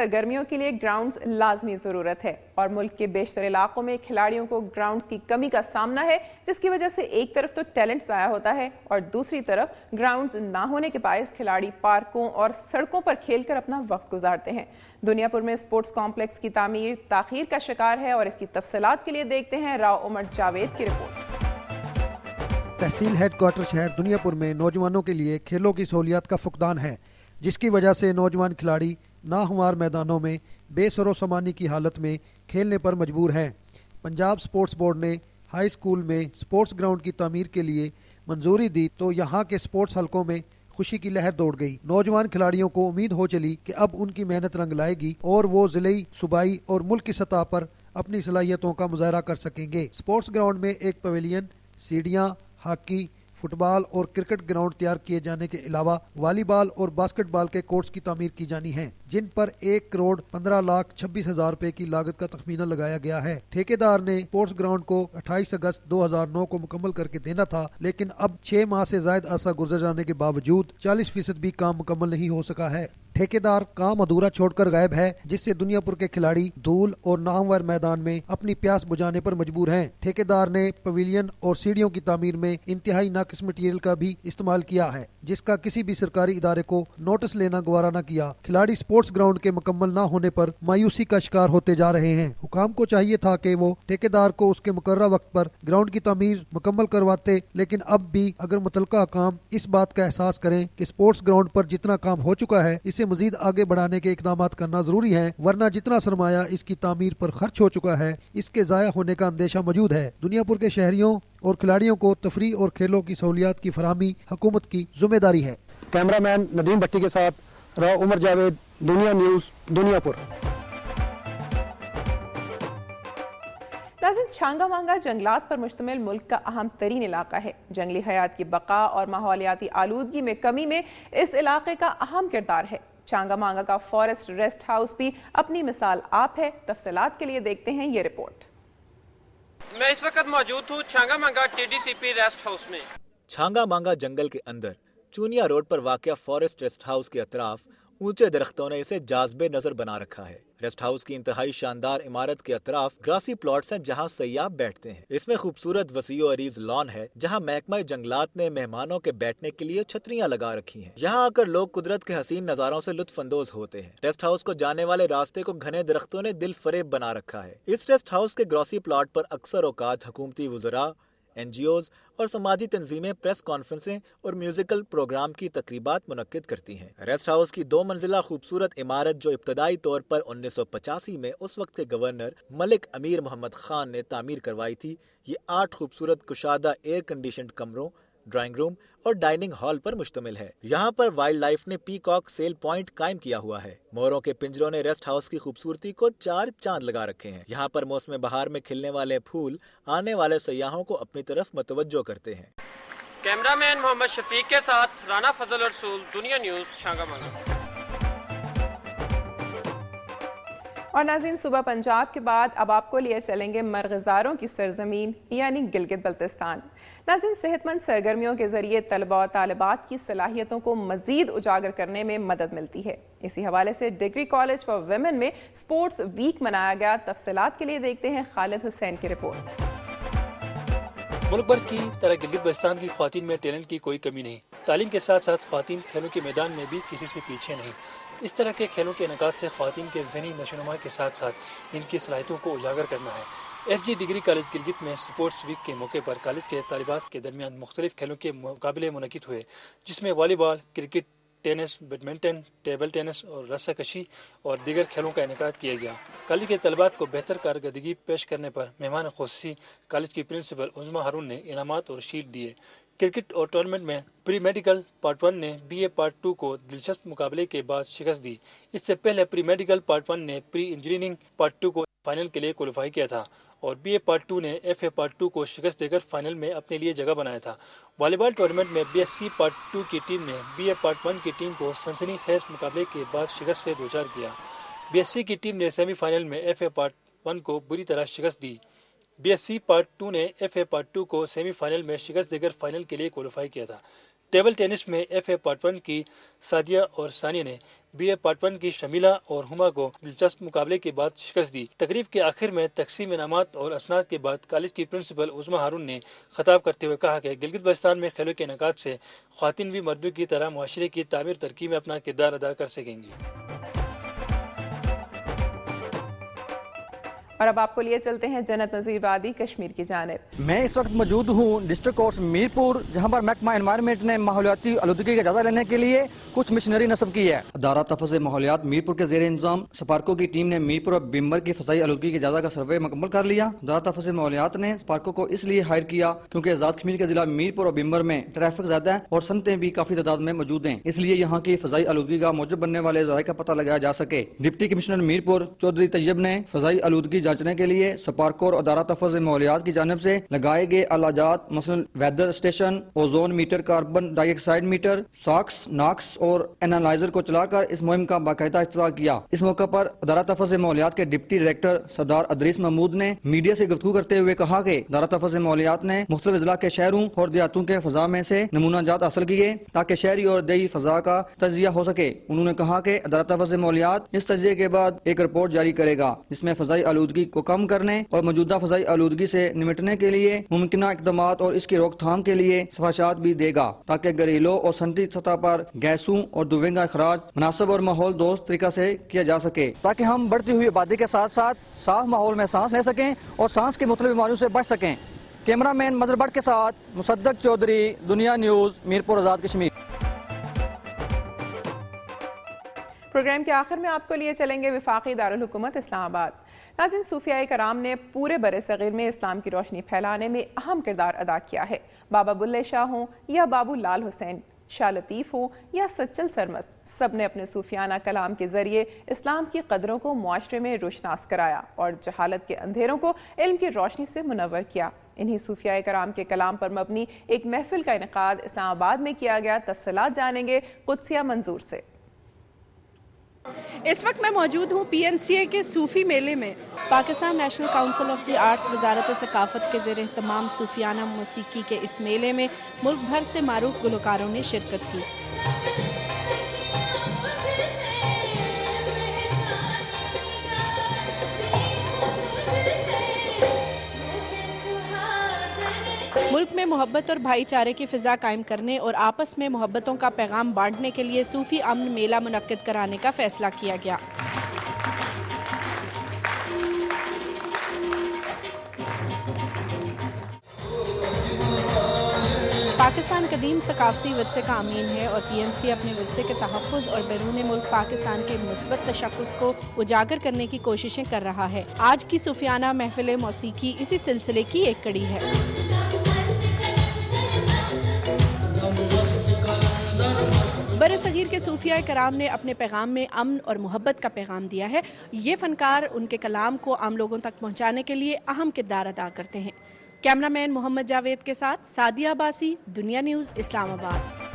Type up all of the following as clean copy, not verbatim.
سرگرمیوں کے لیے گراؤنڈز لازمی ضرورت ہے اور ملک کے بیشتر علاقوں میں کھلاڑیوں کو گراؤنڈز کی کمی کا سامنا ہے، جس کی وجہ سے ایک طرف تو ٹیلنٹ ضائع ہوتا ہے اور دوسری طرف گراؤنڈز نہ ہونے کے باعث کھلاڑی پارکوں اور سڑکوں پر کھیل کر اپنا وقت گزارتے ہیں۔ دنیا پور میں اسپورٹس کمپلیکس کی تعمیر تاخیر کا شکار ہے اور اس کی تفصیلات کے لیے دیکھتے ہیں راؤ عمر جاوید کی رپورٹ۔ تحصیل ہیڈ کوارٹر شہر دنیا پور میں نوجوانوں کے لیے کھیلوں کی سہولیات کا فقدان ہے، جس کی وجہ سے نوجوان کھلاڑی ناہموار میدانوں میں بے سر و سامانی کی حالت میں کھیلنے پر مجبور ہیں۔ پنجاب اسپورٹس بورڈ نے ہائی اسکول میں اسپورٹس گراؤنڈ کی تعمیر کے لیے منظوری دی تو یہاں کے اسپورٹس حلقوں میں خوشی کی لہر دوڑ گئی۔ نوجوان کھلاڑیوں کو امید ہو چلی کہ اب ان کی محنت رنگ لائے گی اور وہ ضلعی، صوبائی اور ملک کی سطح پر اپنی صلاحیتوں کا مظاہرہ کر سکیں گے۔ اسپورٹس گراؤنڈ میں ایک پویلین، سیڑھیاں، ہاکی، فٹ بال اور کرکٹ گراؤنڈ تیار کیے جانے کے علاوہ والی بال اور باسکٹ بال کے کورٹس کی تعمیر کی جانی ہے، جن پر 1,15,26,000 روپے کی لاگت کا تخمینہ لگایا گیا ہے۔ ٹھیکیدار نے اسپورٹس گراؤنڈ کو 28 اگست 2009 کو مکمل کر کے دینا تھا، لیکن اب 6 ماہ سے زائد عرصہ گزر جانے کے باوجود 40% بھی کام مکمل نہیں ہو سکا ہے۔ ٹھیکیدار کام ادھورا چھوڑ کر غائب ہے، جس سے دنیا پور کے کھلاڑی دھول اور ناہموار میدان میں اپنی پیاس بجھانے پر مجبور ہیں۔ ٹھیکیدار نے پویلین اور سیڑھیوں کی تعمیر میں انتہائی ناقص مٹیریل کا بھی استعمال کیا ہے، جس کا کسی بھی سرکاری ادارے کو نوٹس لینا گوارا نہ کیا۔ کھلاڑی اسپورٹس گراؤنڈ کے مکمل نہ ہونے پر مایوسی کا شکار ہوتے جا رہے ہیں۔ حکام کو چاہیے تھا کہ وہ ٹھیکیدار کو اس کے مقررہ وقت پر گراؤنڈ کی تعمیر مکمل کرواتے، لیکن اب بھی اگر متعلقہ حکام اس بات کا احساس کریں کہ اسپورٹس گراؤنڈ پر جتنا کام ہو چکا ہے اسے مزید آگے بڑھانے کے اقدامات کرنا ضروری ہے، ورنہ جتنا سرمایہ اس کی تعمیر پر خرچ ہو چکا ہے اس کے ضائع ہونے کا اندیشہ موجود ہے۔ دنیا پور کے شہریوں اور کھلاڑیوں کو تفریح اور کھیلوں کی سہولیات کی فراہمی حکومت کی ذمہ داری ہے۔ کیمرہ مین ندیم بھٹی کے ساتھ راؤ عمر جاوید، دنیا نیوز، دنیا پور۔ ناظرین، چھانگا مانگا جنگلات پر مشتمل ملک کا اہم ترین علاقہ ہے۔ جنگلی حیات کی بقا اور ماحولیاتی آلودگی میں کمی میں اس علاقے کا اہم کردار ہے۔ چھانگا مانگا کا فارسٹ ریسٹ ہاؤس بھی اپنی مثال آپ ہے۔ تفصیلات کے لیے دیکھتے ہیں یہ رپورٹ۔ میں اس وقت موجود ہوں چھانگا مانگا TDCP ریسٹ ہاؤس میں۔ چھانگا مانگا جنگل کے اندر چونیا روڈ پر واقع فارسٹ ریسٹ ہاؤس کے اطراف اونچے درختوں نے اسے جاذب نظر بنا رکھا ہے۔ ریسٹ ہاؤس کی انتہائی شاندار عمارت کے اطراف گراسی پلاٹس ہیں جہاں سیاح بیٹھتے ہیں۔ اس میں خوبصورت وسیع و عریض لان ہے جہاں محکمہ جنگلات نے مہمانوں کے بیٹھنے کے لیے چھتریاں لگا رکھی ہیں۔ یہاں آ کر لوگ قدرت کے حسین نظاروں سے لطف اندوز ہوتے ہیں۔ ریسٹ ہاؤس کو جانے والے راستے کو گھنے درختوں نے دل فریب بنا رکھا ہے۔ اس ریسٹ ہاؤس کے گراسی پلاٹ پر اکثر اوقات حکومتی وزراء، NGOs اور سماجی تنظیمیں پریس کانفرنسیں اور میوزیکل پروگرام کی تقریبات منعقد کرتی ہیں۔ ریسٹ ہاؤس کی 2 منزلہ خوبصورت عمارت جو ابتدائی طور پر 1985 میں اس وقت کے گورنر ملک امیر محمد خان نے تعمیر کروائی تھی، یہ 8 خوبصورت کشادہ ایئر کنڈیشنڈ کمروں، ڈرائنگ روم اور ڈائننگ ہال پر مشتمل ہے۔ یہاں پر وائلڈ لائف نے پیکاک سیل پوائنٹ قائم کیا ہوا ہے۔ موروں کے پنجروں نے ریسٹ ہاؤس کی خوبصورتی کو 4 چاند لگا رکھے ہیں۔ یہاں پر موسم بہار میں کھلنے والے پھول آنے والے سیاحوں کو اپنی طرف متوجہ کرتے ہیں۔ کیمرہ مین محمد شفیق کے ساتھ رانا فضل رسول، دنیا نیوز، چھانگا مانگا۔ اور ناظرین، صوبہ پنجاب کے بعد اب آپ کو لیے چلیں گے مرغزاروں کی سرزمین یعنی گلگت بلتستان۔ ناظرین، صحت مند سرگرمیوں کے ذریعے طلباء و طالبات کی صلاحیتوں کو مزید اجاگر کرنے میں مدد ملتی ہے۔ اسی حوالے سے ڈگری کالج فار ویمن میں اسپورٹس ویک منایا گیا۔ تفصیلات کے لیے دیکھتے ہیں خالد حسین کی رپورٹ۔ ملک بھر کی طرح گلگت بلتستان کی خواتین میں ٹیلنٹ کی کوئی کمی نہیں۔ تعلیم کے ساتھ ساتھ خواتین کھیلوں کے میدان میں بھی کسی سے پیچھے نہیں۔ اس طرح کے کھیلوں کے انعقاد سے خواتین کے ذہنی نشوونما کے ساتھ ساتھ ان کی صلاحیتوں کو اجاگر کرنا ہے۔ FG ڈگری کالج گلگت میں اسپورٹس ویک کے موقع پر کالج کے طالبات کے درمیان مختلف کھیلوں کے مقابلے منعقد ہوئے، جس میں volleyball, cricket, tennis, badminton, table tennis اور رسہ کشی اور دیگر کھیلوں کا انعقاد کیا گیا۔ کالج کے طلبات کو بہتر کارکردگی پیش کرنے پر مہمان خصوصی کالج کی پرنسپل عظمیٰ ہارون نے انعامات اور شیلڈ دیے۔ کرکٹ اور ٹورنامنٹ میں پری میڈیکل پارٹ 1 نے BA پارٹ 2 کو دلچسپ مقابلے کے بعد شکست دی۔ اس سے پہلے پری میڈیکل پارٹ 1 نے پری انجینئرنگ پارٹ 2 کو فائنل کے لیے کوالیفائی کیا تھا اور BA پارٹ 2 نے FA پارٹ 2 کو شکست دے کر فائنل میں اپنے لیے جگہ بنایا تھا۔ والی بال ٹورنامنٹ میں BSc پارٹ 2 کی ٹیم نے BA پارٹ 1 کی ٹیم کو سنسنی خیز مقابلے کے بعد شکست سے دوچار کیا۔ BSc کی ٹیم نے سیمی فائنل میں FA پارٹ 1 کو بری طرح شکست دی۔ BSc پارٹ 2 نے FA پارٹ 2 کو سیمی فائنل میں شکست دے کر فائنل کے لیے کوالیفائی کیا تھا۔ ٹیبل ٹینس میں FA پارٹ 1 کی سعدیہ اور ثانیہ نے BA پارٹ 1 کی شمیلہ اور ہما کو دلچسپ مقابلے کے بعد شکست دی۔ تقریب کے آخر میں تقسیم انعامات اور اسناد کے بعد کالج کی پرنسپل عظمیٰ ہارون نے خطاب کرتے ہوئے کہا کہ گلگت بلتستان میں کھیلوں کے انعقاد سے خواتین بھی مردوں کی طرح معاشرے کی تعمیر ترقی میں اپنا کردار ادا کر سکیں گی۔ اور اب آپ کو لیے چلتے ہیں جنت نظیر وادی کشمیر کی جانب۔ میں اس وقت موجود ہوں ڈسٹرکٹ کورٹ میرپور، جہاں پر محکمہ انوائرمنٹ نے ماحولیاتی آلودگی کا جائزہ لینے کے لیے کچھ مشنری نصب کی ہے۔ ادارہ تحفظ ماحولیات میرپور کے زیر انتظام سپارکو کی ٹیم نے میرپور اور بمبر کی فضائی آلودگی کے جائزہ کا سروے مکمل کر لیا۔ ادارہ تحفظ ماحولیات نے سپارکو کو اس لیے ہائر کیا کیونکہ آزاد کشمیر کے ضلع میرپور اور بمبر میں ٹریفک زیادہ ہے اور صنعتیں بھی کافی تعداد میں موجود ہیں، اس لیے یہاں کی فضائی آلودگی کا موجب بننے والے ذرائع کا پتہ لگایا جا سکے۔ ڈپٹی کمشنر میرپور چودھری طیب نے فضائی آلودگی جانچنے کے لیے سپارکو اور ادارہ تحفظ ماحولیات کی جانب سے لگائے گئے آلہ جات مثلا weather station, ozone meter, carbon dioxide meter, SOx, NOx اور اینالائزر کو چلا کر اس مہم کا باقاعدہ افتتاح کیا۔ اس موقع پر ادارہ تحفظ ماحولیات کے ڈپٹی ڈائریکٹر سردار ادریس محمود نے میڈیا سے گفتگو کرتے ہوئے کہا کہ ادارہ تحفظ ماحولیات نے مختلف اضلاع کے شہروں اور دیہاتوں کے فضا میں سے نمونہ جات حاصل کیے تاکہ شہری اور دیہی فضا کا تجزیہ ہو سکے۔ انہوں نے کہا کہ ادارہ تحفظ ماحولیات اس تجزیے کے بعد ایک رپورٹ جاری کرے گا جس میں فضائی آلودگی کو کم کرنے اور موجودہ فضائی آلودگی سے نمٹنے کے لیے ممکنہ اقدامات اور اس کی روک تھام کے لیے سفارشات بھی دے گا تاکہ گھریلو اور صنعتی سطح پر گیسوں اور دھوئیں کا اخراج مناسب اور ماحول دوست طریقہ سے کیا جا سکے تاکہ ہم بڑھتی ہوئی آبادی کے ساتھ ساتھ صاف ماحول میں سانس لے سکیں اور سانس کی مختلف بیماریوں سے بچ سکیں۔ کیمرہ مین مظہر بٹ کے ساتھ مصدق چودھری، دنیا نیوز، میرپور آزاد کشمیر۔ پروگرام کے آخر میں آپ کو لیے چلیں گے وفاقی دارالحکومت اسلام آباد۔ ناظرین، صوفیاء کرام نے پورے بر صغیر میں اسلام کی روشنی پھیلانے میں اہم کردار ادا کیا ہے۔ بابا بلے شاہ ہوں یا بابو لال حسین، شاہ لطیف ہوں یا سچل سرمست، سب نے اپنے صوفیانہ کلام کے ذریعے اسلام کی قدروں کو معاشرے میں روشناس کرایا اور جہالت کے اندھیروں کو علم کی روشنی سے منور کیا۔ انہی صوفیاء کرام کے کلام پر مبنی ایک محفل کا انعقاد اسلام آباد میں کیا گیا۔ تفصیلات جانیں گے قدسیہ منظور سے۔ اس وقت میں موجود ہوں PNCA کے صوفی میلے میں۔ Pakistan national council of the arts وزارت ثقافت کے زیر اہتمام صوفیانہ موسیقی کے اس میلے میں ملک بھر سے معروف گلوکاروں نے شرکت کی۔ ملک میں محبت اور بھائی چارے کی فضا قائم کرنے اور آپس میں محبتوں کا پیغام بانٹنے کے لیے صوفی امن میلہ منعقد کرانے کا فیصلہ کیا گیا۔ پاکستان قدیم ثقافتی ورثے کا امین ہے اور PNCA اپنے ورثے کے تحفظ اور بیرون ملک پاکستان کے مثبت تشخص کو اجاگر کرنے کی کوششیں کر رہا ہے۔ آج کی صوفیانہ محفل موسیقی اسی سلسلے کی ایک کڑی ہے۔ برصغیر کے صوفیاء کرام نے اپنے پیغام میں امن اور محبت کا پیغام دیا ہے۔ یہ فنکار ان کے کلام کو عام لوگوں تک پہنچانے کے لیے اہم کردار ادا کرتے ہیں۔ کیمرہ مین محمد جاوید کے ساتھ سعدیہ عباسی، دنیا نیوز، اسلام آباد۔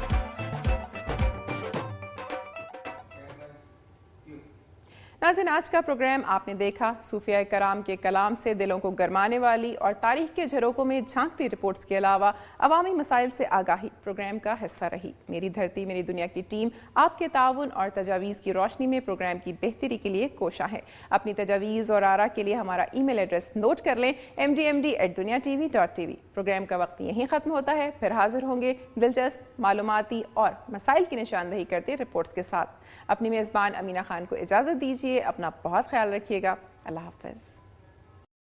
ناظرین، آج کا پروگرام آپ نے دیکھا۔ صوفیاء کرام کے کلام سے دلوں کو گرمانے والی اور تاریخ کے جھروکوں میں جھانکتی رپورٹس کے علاوہ عوامی مسائل سے آگاہی پروگرام کا حصہ رہی۔ میری دھرتی میری دنیا کی ٹیم آپ کے تعاون اور تجاویز کی روشنی میں پروگرام کی بہتری کے لیے کوشاں ہے۔ اپنی تجاویز اور آراء کے لیے ہمارا ای میل ایڈریس نوٹ کر لیں، mdmd@duniatv.tv۔ پروگرام کا وقت یہیں ختم ہوتا ہے، پھر حاضر ہوں گے دلچسپ، معلوماتی اور مسائل کی نشاندہی کرتے رپورٹس کے ساتھ۔ اپنی میزبان امینہ خان کو اجازت دیجیے، اپنا بہت خیال رکھیے گا۔ اللہ حافظ۔